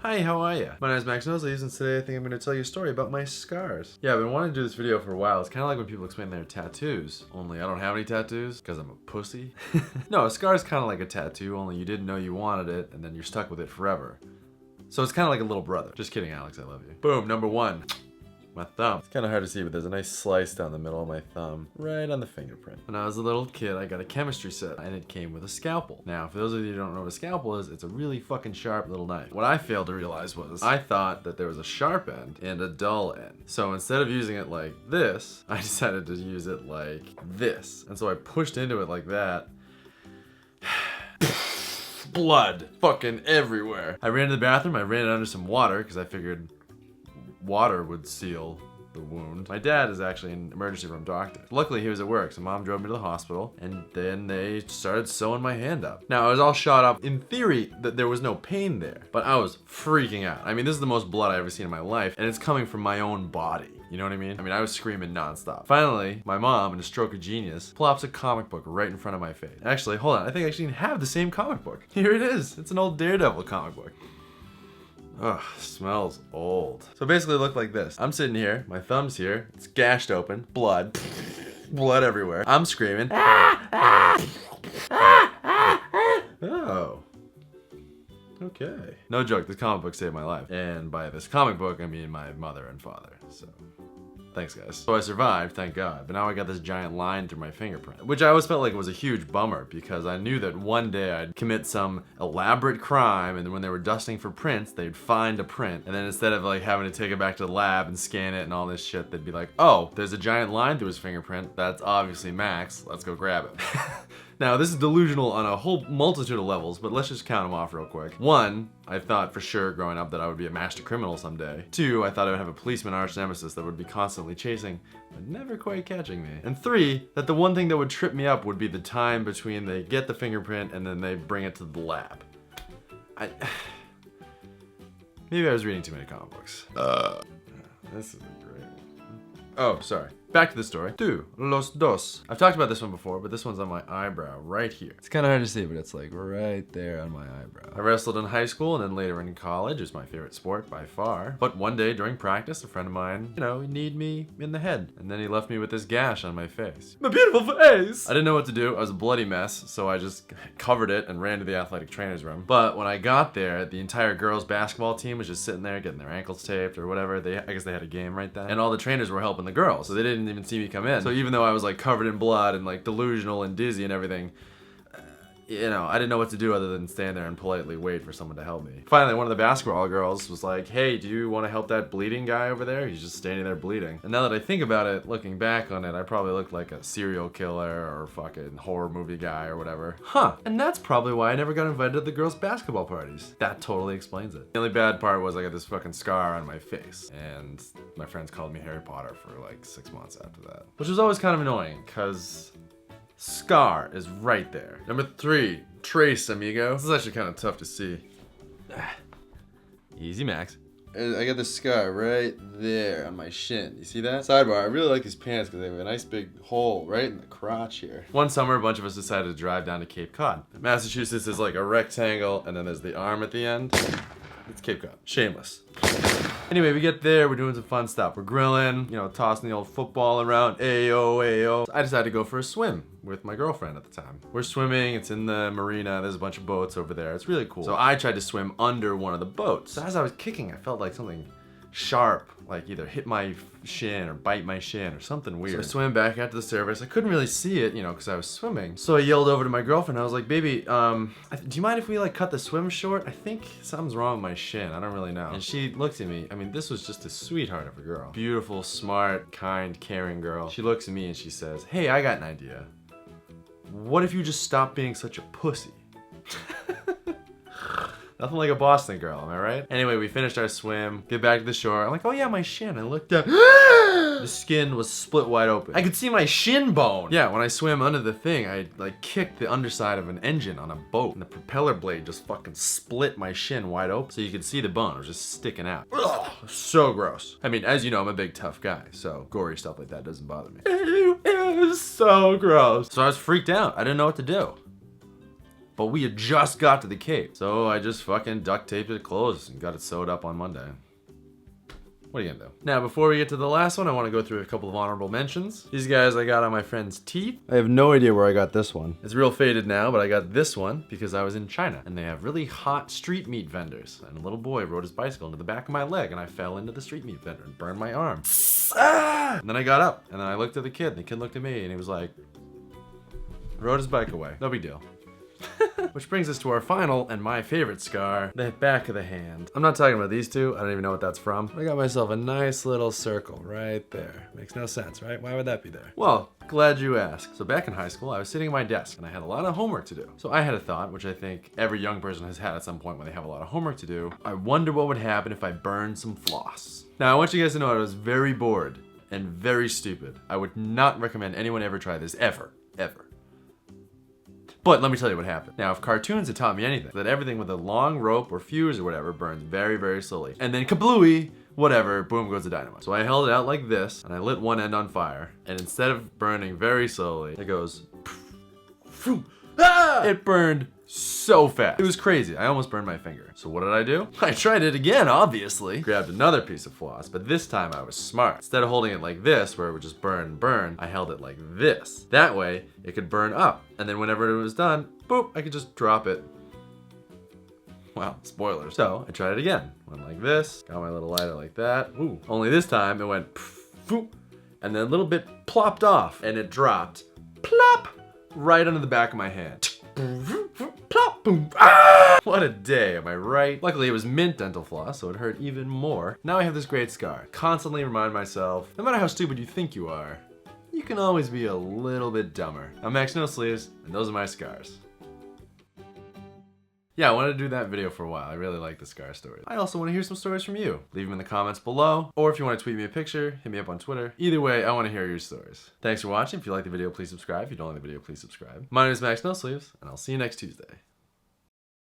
Hi, how are ya? My name is MaxNoSleeves, and today I think I'm going to tell you a story about my scars. Yeah, I've been wanting to do this video for a while. It's kind of like when people explain their tattoos, only I don't have any tattoos because I'm a pussy. No, a scar is kind of like a tattoo, only you didn't know you wanted it, and then you're stuck with it forever. So it's kind of like a little brother. Just kidding, Alex, I love you. Boom, number one. My thumb. It's kind of hard to see, but there's a nice slice down the middle of my thumb, right on the fingerprint. When I was a little kid, I got a chemistry set, and it came with a scalpel. Now, for those of you who don't know what a scalpel is, it's a really fucking sharp little knife. What I failed to realize was, I thought that there was a sharp end and a dull end. So instead of using it like this, I decided to use it like this. And so I pushed into it like that. Blood fucking everywhere. I ran to the bathroom, I ran it under some water, because I figured water would seal the wound. My dad is actually an emergency room doctor. Luckily, he was at work, so mom drove me to the hospital, and then they started sewing my hand up. Now, I was all shot up. In theory, that there was no pain there, but I was freaking out. I mean, this is the most blood I've ever seen in my life, and it's coming from my own body. You know what I mean? I was screaming nonstop. Finally, my mom, in a stroke of genius, plops a comic book right in front of my face. Actually, hold on, I think I actually have the same comic book. Here it is. It's an old Daredevil comic book. Ugh, smells old. So basically it looked like this. I'm sitting here, my thumb's here, it's gashed open, blood, blood everywhere. I'm screaming. Oh. Okay. No joke, this comic book saved my life. And by this comic book, I mean my mother and father, so. Thanks, guys. So I survived, thank God, but now I got this giant line through my fingerprint, which I always felt like it was a huge bummer because I knew that one day I'd commit some elaborate crime, and then when they were dusting for prints, they'd find a print, and then instead of like having to take it back to the lab and scan it and all this shit, they'd be like, oh, there's a giant line through his fingerprint, that's obviously Max, let's go grab it. Now, this is delusional on a whole multitude of levels, but let's just count them off real quick. 1, I thought for sure growing up that I would be a master criminal someday. 2, I thought I would have a policeman arch nemesis that would be constantly chasing, but never quite catching me. And 3, that the one thing that would trip me up would be the time between they get the fingerprint and then they bring it to the lab. Maybe I was reading too many comic books. This is a great one. Oh, sorry. Back to the story. Los dos. I've talked about this one before, but this one's on my eyebrow, right here. It's kind of hard to see, but it's like right there on my eyebrow. I wrestled in high school and then later in college. It was my favorite sport by far. But one day during practice, a friend of mine, kneed me in the head. And then he left me with this gash on my face. My beautiful face! I didn't know what to do. I was a bloody mess, so I just covered it and ran to the athletic trainer's room. But when I got there, the entire girls basketball team was just sitting there getting their ankles taped or whatever. I guess they had a game right then. And all the trainers were helping the girls, so they didn't even see me come in. So even though I was like covered in blood and like delusional and dizzy and everything, I didn't know what to do other than stand there and politely wait for someone to help me. Finally, one of the basketball girls was like, hey, do you want to help that bleeding guy over there? He's just standing there bleeding. And now that I think about it, looking back on it, I probably looked like a serial killer or fucking horror movie guy or whatever. Huh, and that's probably why I never got invited to the girls' basketball parties. That totally explains it. The only bad part was I got this fucking scar on my face, and my friends called me Harry Potter for like 6 months after that. Which was always kind of annoying, cause scar is right there. Number 3, trace, amigo. This is actually kind of tough to see. Easy, Max. I got this scar right there on my shin. You see that? Sidebar, I really like these pants because they have a nice big hole right in the crotch here. One summer, a bunch of us decided to drive down to Cape Cod. Massachusetts is like a rectangle, and then there's the arm at the end. It's Cape Cod. Shameless. Anyway, we get there, we're doing some fun stuff. We're grilling, tossing the old football around, ayo, ayo. I decided to go for a swim with my girlfriend at the time. We're swimming, it's in the marina, there's a bunch of boats over there, it's really cool. So I tried to swim under one of the boats. So as I was kicking, I felt like something sharp, like either hit my shin or bite my shin or something weird. So I swam back out to the surface. I couldn't really see it, because I was swimming. So I yelled over to my girlfriend. I was like, baby, do you mind if we like cut the swim short? I think something's wrong with my shin. I don't really know. And she looked at me. This was just a sweetheart of a girl. Beautiful, smart, kind, caring girl. She looks at me and she says, hey, I got an idea. What if you just stop being such a pussy? Nothing like a Boston girl, am I right? Anyway, we finished our swim, get back to the shore. I'm like, oh yeah, my shin. I looked up. The skin was split wide open. I could see my shin bone. Yeah, when I swam under the thing, I like kicked the underside of an engine on a boat, and the propeller blade just fucking split my shin wide open. So you could see the bone, it was just sticking out. Ugh, so gross. As you know, I'm a big tough guy, so gory stuff like that doesn't bother me. It was so gross. So I was freaked out. I didn't know what to do. but we had just got to the cave. So I just fucking duct taped it closed and got it sewed up on Monday. What are you gonna do? Now, before we get to the last one, I want to go through a couple of honorable mentions. These guys I got on my friend's teeth. I have no idea where I got this one. It's real faded now, but I got this one because I was in China, and they have really hot street meat vendors. And a little boy rode his bicycle into the back of my leg, and I fell into the street meat vendor and burned my arm. And then I got up, and then I looked at the kid, and the kid looked at me, and he was like, rode his bike away. No big deal. Which brings us to our final and my favorite scar, the back of the hand. I'm not talking about these two. I don't even know what that's from. I got myself a nice little circle right there. Makes no sense, right? Why would that be there? Well, glad you asked. So back in high school, I was sitting at my desk and I had a lot of homework to do. So I had a thought, which I think every young person has had at some point when they have a lot of homework to do. I wonder what would happen if I burned some floss. Now, I want you guys to know I was very bored and very stupid. I would not recommend anyone ever try this, ever. But let me tell you what happened. Now, if cartoons had taught me anything, that everything with a long rope or fuse or whatever burns very, very slowly. And then kablooey, whatever, boom goes the dynamite. So I held it out like this, and I lit one end on fire. And instead of burning very slowly, it goes, it burned so fast. It was crazy. I almost burned my finger. So what did I do? I tried it again, obviously. Grabbed another piece of floss, but this time I was smart. Instead of holding it like this, where it would just burn, I held it like this. That way, it could burn up. And then whenever it was done, boop, I could just drop it. Well, spoilers. So I tried it again. Went like this, got my little lighter like that. Ooh. Only this time it went poof, and then a little bit plopped off, and it dropped, plop, right under the back of my hand. Plop, boom. Ah! What a day, am I right? Luckily it was mint dental floss, so it hurt even more. Now I have this great scar. Constantly remind myself, no matter how stupid you think you are, you can always be a little bit dumber. I'm MaxNoSleeves, and those are my scars. Yeah, I wanted to do that video for a while. I really like the scar stories. I also want to hear some stories from you. Leave them in the comments below, or if you want to tweet me a picture, hit me up on Twitter. Either way, I want to hear your stories. Thanks for watching. If you like the video, please subscribe. If you don't like the video, please subscribe. My name is MaxNoSleeves, and I'll see you next Tuesday.